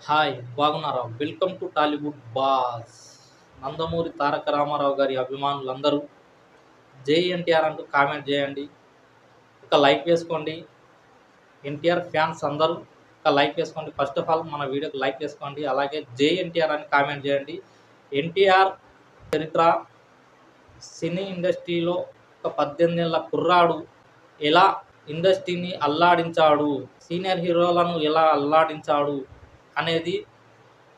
Hi బాగున్నారా? Welcome to Tollywood boss. Nandamuri Taraka Rama Rao అభిమానులందరూ జై ఎన్టీఆర్ అంటూ కామెంట్ చేయండి. ఒక లైక్ వేసుకోండి. ఎన్టీఆర్ ఫ్యాన్స్ అందరూ ఒక లైక్ వేసుకోండి. ఫస్ట్ ఆఫ్ ఆల్ మన వీడియోకి లైక్ వేసుకోండి. అలాగే జై ఎన్టీఆర్ అని కామెంట్ చేయండి. ఎన్టీఆర్ చరిత్ర, సినీ ఇండస్ట్రీలో ఒక 18 ఏళ్ల కుర్రాడు ఎలా ఇండస్ట్రీని అల్లాడించాడు, సీనియర్ హీరోలను ఎలా అల్లాడించాడు అనేది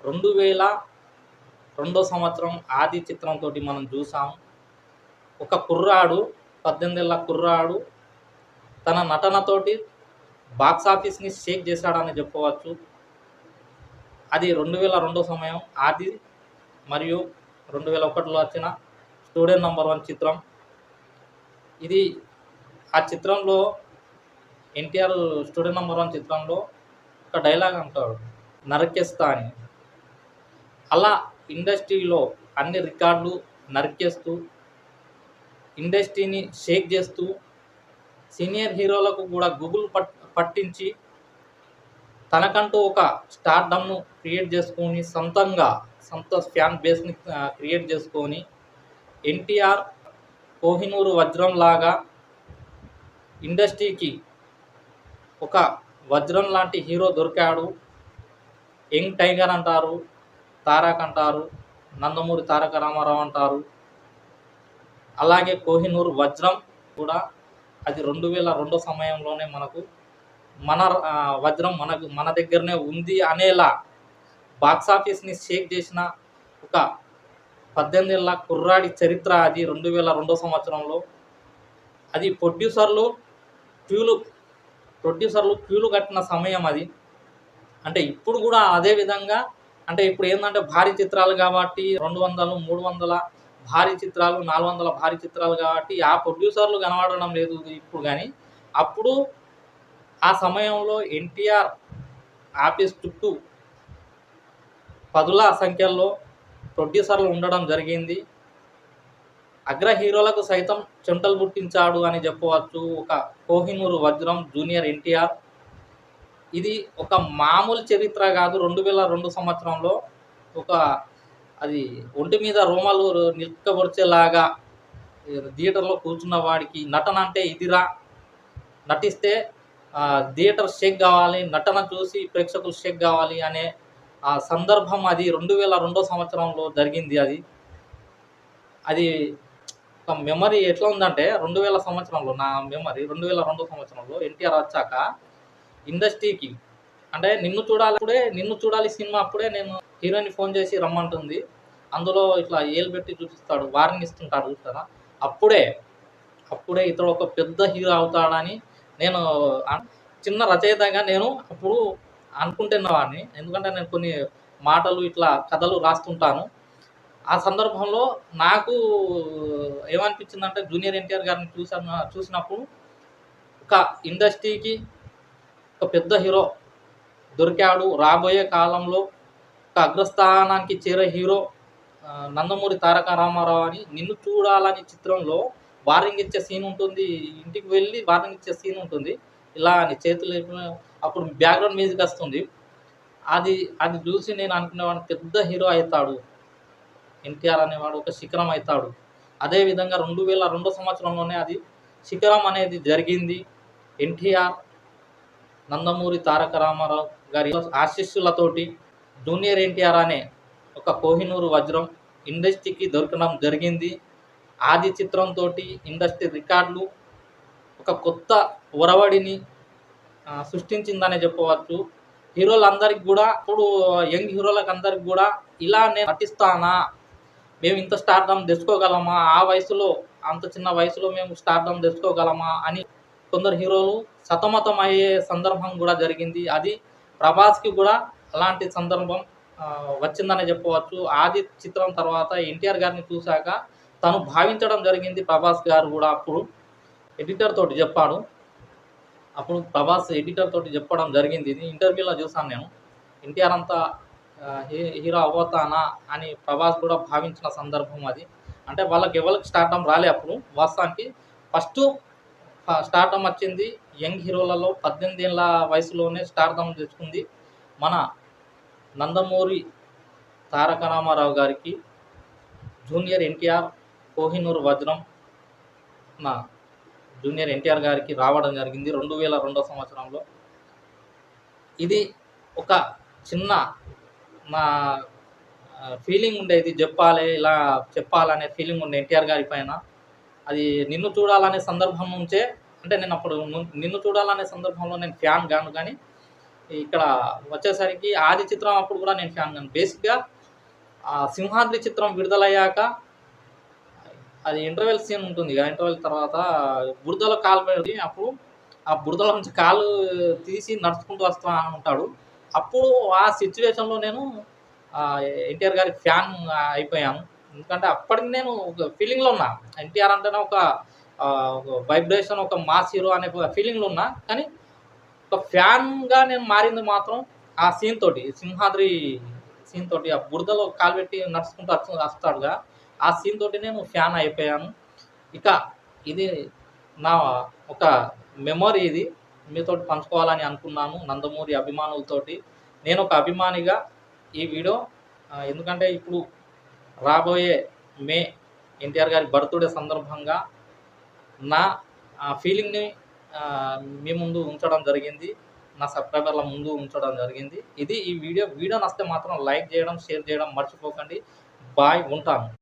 2002 సంవత్సరం ఆది చిత్రంతో మనం చూసాం. ఒక కుర్రాడు, 18 ఏళ్ల కుర్రాడు తన నటనతోటి బాక్స్ ఆఫీస్ని షేక్ చేశాడని చెప్పవచ్చు. అది 2002 సమయం ఆది మరియు 2001లో వచ్చిన స్టూడెంట్ నంబర్ 1 చిత్రం. ఇది ఆ చిత్రంలో ఎన్టీఆర్ స్టూడెంట్ నంబర్ 1 చిత్రంలో ఒక డైలాగ్ అంటాడు, నరికేస్తా అని. అలా ఇండస్ట్రీలో అన్ని రికార్డులు నరికేస్తూ, ఇండస్ట్రీని షేక్ చేస్తూ, సీనియర్ హీరోలకు కూడా గూగుల్ పట్టించి తనకంటూ ఒక స్టార్డమ్ను క్రియేట్ చేసుకొని, సొంత ఫ్యాన్ బేస్ని క్రియేట్ చేసుకొని, ఎన్టీఆర్ కోహినూరు వజ్రం లాగా ఇండస్ట్రీకి ఒక వజ్రం లాంటి హీరో దొరికాడు. యంగ్ టైగర్ అంటారు, తారక్ అంటారు, నందమూరి తారక రామారావు అంటారు. అలాగే కోహినూర్ వజ్రం కూడా అది 2002 సమయంలోనే మన వజ్రం మన దగ్గరనే ఉంది అనేలా బాక్స్ ఆఫీస్ని షేక్ చేసిన ఒక 18 ఏళ్ల కుర్రాడి చరిత్ర అది 2002 సంవత్సరంలో. అది ప్రొడ్యూసర్లు క్యూలు కట్టిన సమయం అది. అంటే ఇప్పుడు కూడా అదే విధంగా, అంటే ఇప్పుడు ఏంటంటే భారీ చిత్రాలు కాబట్టి 200, 300 భారీ చిత్రాలు, 400 భారీ చిత్రాలు కాబట్టి ఆ ప్రొడ్యూసర్లు కనబడడం లేదు ఇప్పుడు. కానీ అప్పుడు ఆ సమయంలో ఎన్టీఆర్ ఆఫీస్ చుట్టూ పదుల సంఖ్యలో ప్రొడ్యూసర్లు ఉండడం జరిగింది. అగ్ర హీరోలకు సైతం చెంటలు పుట్టించాడు అని చెప్పవచ్చు ఒక కోహినూరు వజ్రం జూనియర్ ఎన్టీఆర్. ఇది ఒక మామూలు చరిత్ర కాదు. 2002 సంవత్సరంలో అది ఒంటి మీద రోమాలు నిలకబొడిచేలాగా థియేటర్లో కూర్చున్న వాడికి నటన అంటే ఇదిరా, నటిస్తే థియేటర్ షేక్ కావాలి, నటన చూసి ప్రేక్షకులు షేక్ కావాలి అనే ఆ సందర్భం అది 2002 సంవత్సరంలో జరిగింది. అది ఒక మెమరీ ఎట్లా ఉందంటే 2000 సంవత్సరంలో నా మెమరీ 2002 సంవత్సరంలో ఎన్టీఆర్ వచ్చాక ఇండస్ట్రీకి, అంటే నిన్ను చూడాలి సినిమా అప్పుడే నేను హీరోయిన్ ఫోన్ చేసి రమ్మంటుంది. అందులో ఇట్లా ఏలు పెట్టి చూపిస్తాడు, వార్నింగ్ ఇస్తుంటాడు చూస్తారా. అప్పుడే ఇతడు ఒక పెద్ద హీరో అవుతాడని నేను చిన్న రచయితగా నేను అప్పుడు అనుకుంటున్నవాడిని. ఎందుకంటే నేను కొన్ని మాటలు ఇట్లా కథలు రాస్తుంటాను. ఆ సందర్భంలో నాకు ఏమనిపించిందంటే జూనియర్ ఎన్టీఆర్ గారిని చూసినప్పుడు ఒక ఇండస్ట్రీకి ఒక పెద్ద హీరో దొరికాడు. రాబోయే కాలంలో ఒక అగ్రస్థానానికి చేరే హీరో నందమూరి తారక రామారావు అని. నిన్ను చూడాలని చిత్రంలో వార్నింగ్ ఇచ్చే సీన్ ఉంటుంది, ఇంటికి వెళ్ళి వార్నింగ్ ఇచ్చే సీన్ ఉంటుంది. ఇలా అని చేతులు అప్పుడు బ్యాక్గ్రౌండ్ మ్యూజిక్ వస్తుంది. అది చూసి నేను అనుకునేవాడిని, పెద్ద హీరో అవుతాడు ఎన్టీఆర్ అనేవాడు, ఒక శిఖరం అవుతాడు. అదేవిధంగా 2002 సంవత్సరంలోనే అది శిఖరం అనేది జరిగింది. ఎన్టీఆర్ నందమూరి తారక రామారావు గారి ఆశీస్సులతోటి జూనియర్ ఎన్టీఆర్ అనే ఒక కోహినూరు వజ్రం ఇండస్ట్రీకి దొరకడం జరిగింది. ఆది చిత్రంతో ఇండస్ట్రీ రికార్డులు, ఒక కొత్త ఒరవడిని సృష్టించిందనే చెప్పవచ్చు. హీరోలందరికీ కూడా, ఇప్పుడు యంగ్ హీరోలకు అందరికి కూడా ఇలా నేను నటిస్తానా, మేము ఇంత స్టార్డమ్ తెచ్చుకోగలమా, ఆ వయసులో అంత చిన్న వయసులో మేము స్టార్డమ్ తెచ్చుకోగలమా అని కొందరు హీరోలు సతమతం అయ్యే సందర్భం కూడా జరిగింది. అది ప్రభాస్కి కూడా అలాంటి సందర్భం వచ్చిందనే చెప్పవచ్చు. ఆది చిత్రం తర్వాత ఎన్టీఆర్ గారిని చూశాక తను భావించడం జరిగింది. ప్రభాస్ గారు కూడా అప్పుడు ఎడిటర్ తోటి చెప్పాడు. అప్పుడు ప్రభాస్ ఎడిటర్ తోటి చెప్పడం జరిగింది. ఇది ఇంటర్వ్యూలో చూసాను నేను. ఎన్టీఆర్ అంతా హీరో అవ్వతానా అని ప్రభాస్ కూడా భావించిన సందర్భం అది. అంటే ఎవరికి స్టార్డమ్ రాలే అప్పుడు. వాస్తవానికి ఫస్ట్ స్టార్డమ్ వచ్చింది యంగ్ హీరోలలో 18 ఏళ్ళ వయసులోనే స్టార్డమ్ తెచ్చుకుంది మన నందమూరి తారక రామారావు గారికి జూనియర్ ఎన్టీఆర్ కోహినూర్ వజ్రం నా జూనియర్ ఎన్టీఆర్ గారికి రావడం జరిగింది 2002 సంవత్సరంలో. ఇది ఒక చిన్న నా ఫీలింగ్ ఉండేది, ఇలా చెప్పాలనే ఫీలింగ్ ఉండే ఎన్టీఆర్ గారి పైన. అది నిన్ను చూడాలనే సందర్భం నుంచే, అంటే నేను అప్పుడు నిన్ను చూడాలనే సందర్భంలో నేను ఫ్యాన్ గాను, కానీ ఇక్కడ వచ్చేసరికి ఆది చిత్రం అప్పుడు కూడా నేను ఫ్యాన్ గాను. బేసిక్గా సింహాద్రి చిత్రం విడుదలయ్యాక అది ఇంటర్వెల్ సీన్ ఉంటుంది కదా, ఇంటర్వెల్ తర్వాత బురదలో కాలు పెట్టి, అప్పుడు ఆ బురదలో నుంచి కాలు తీసి నడుచుకుంటూ వస్తూ ఉంటాడు. అప్పుడు ఆ సిచ్యువేషన్లో నేను ఎన్టీఆర్ గారి ఫ్యాన్ అయిపోయాను. ఎందుకంటే అప్పటికి నేను ఒక ఫీలింగ్లో ఉన్నా, ఎన్టీఆర్ అంటేనే ఒక వైబ్రేషన్, ఒక మాస్ హీరో అనే ఫీలింగ్లో ఉన్నా. కానీ ఒక ఫ్యాన్గా నేను మారింది మాత్రం ఆ సీన్ తోటి, సింహాద్రి సీన్ తోటి. ఆ బురదలో కాలు పెట్టి నడుచుకుంటూ వస్తాడుగా, ఆ సీన్ తోటి నేను ఫ్యాన్ అయిపోయాను. ఇక ఇది నా ఒక మెమొరీ, ఇది మీతోటి పంచుకోవాలని అనుకున్నాను నందమూరి అభిమానులతోటి. నేను ఒక అభిమానిగా ఈ వీడియో, ఎందుకంటే ఇప్పుడు రాబోయే మే ఎన్టీఆర్ గారి బర్త్డే సందర్భంగా నా ఫీలింగ్ని మీ ముందు ఉంచడం జరిగింది, నా సబ్స్క్రైబర్ల ముందు ఉంచడం జరిగింది. ఇది ఈ వీడియో నచ్చితే మాత్రం లైక్ చేయడం, షేర్ చేయడం మర్చిపోకండి. బాయ్, ఉంటాను.